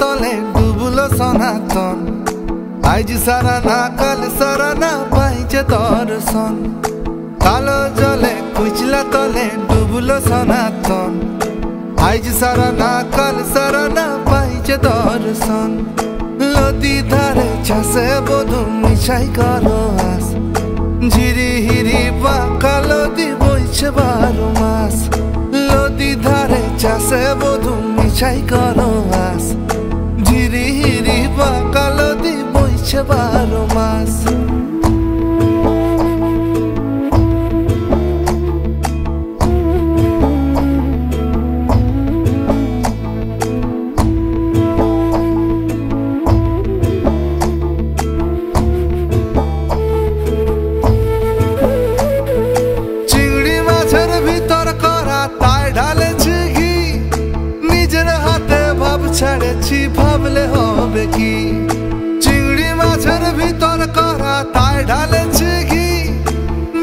তলে ডুবলো সনাতন। আজ সারা না কাল সারা না পাইছে দর্শন। কালো জলে কুচলা তলে ডুবলো সনাতন। আজ সারা না কাল সারা না পাইছে দর্শন। নদী ধারে চাষে বধু মিশাই করো আস। ঝিরি হিরি বাঁকা নদী বইছে 12 মাস। নদী ধারে চাষে বধু মিশাই করো আস। ঝিরি হিরি বাঁকা নদী বইছে 12 মাস। ছেড়েছি ভাবলে হবে কি? চিংড়ি মাছের ভিতর করা তাই ঢালেছি ঘি।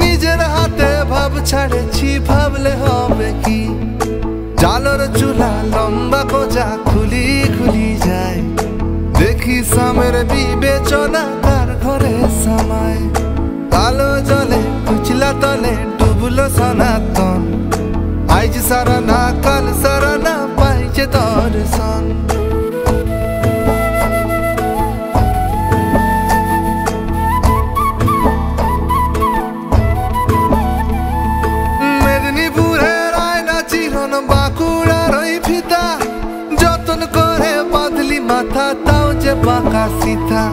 নিজের হাতে ভাব ছাড়েছি ভাবলে হবে কি? জালর চুলা লম্বা কোজা খুলি খুলি যায়। দেখি সামের বিবেচনা তার ঘরে সামায়। কালো জলে কুচলা তলে ডুবলো সনাতন। আজ সারা না কাল সারা না পাইছে দর্শন। মেদিনীপুরের আয়না চিরন বাঁকুড়ার ওই ফিতা। যতন করে বাঁধলি মাথা তাও যে বাঁকা সিথা।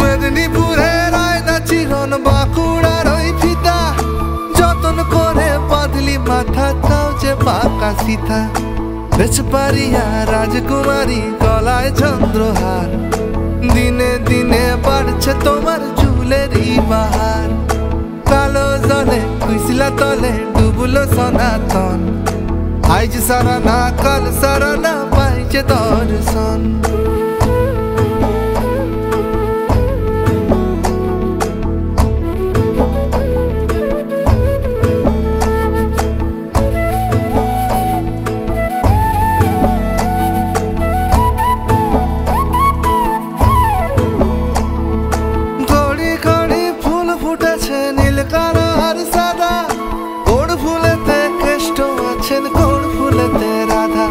মেদিনীপুরের আয়না চিরন বাঁকুড়ার ওই ফিতা। যতন করে বাঁধলি মাথা তাও যে বাঁকা সিথা। বেচপারিয়া রাজকুমারী গলায় চন্দ্রহার। দিনে দিনে বাড়ছে তোমার চুলেরই বাহার। কালো জলে কুইসলা তলে ডুবলো সনাতন। আজ সারা না কাল সারা না পাইছে দর্শন। নীল কালো আর সাদা। কোন ফুলেতে কৃষ্ণ আছেন কোন ফুলেতে রাধা।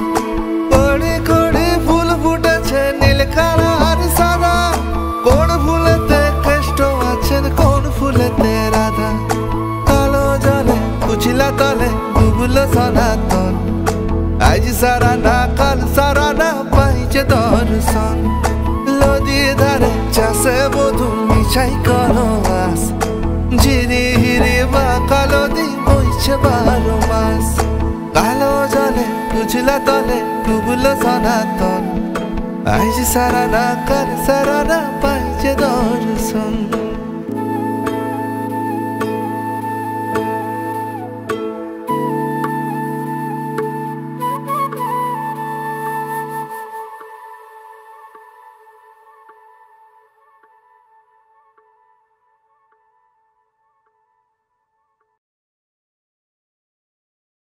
কড়ি কড়ি ফুল ফুটেছে নীল কালো আর সাদা। কোন ফুলেতে কৃষ্ণ আছেন কোন ফুলেতে রাধা। কালো জলে কুচলা তলে ডুবলো সনাতন। আজ সারা না কাল সারা না পাইছে দর্শন। নদী ধারে চাষে বধু মিশাই করো আস। ঝিরি হিরি বাঁকা নদী বইছে 12 মাস। কালো জলে কুচলা তলে ডুবলো সনাতন। আজ সারা না কাল সারা না পাইছে দর্শন।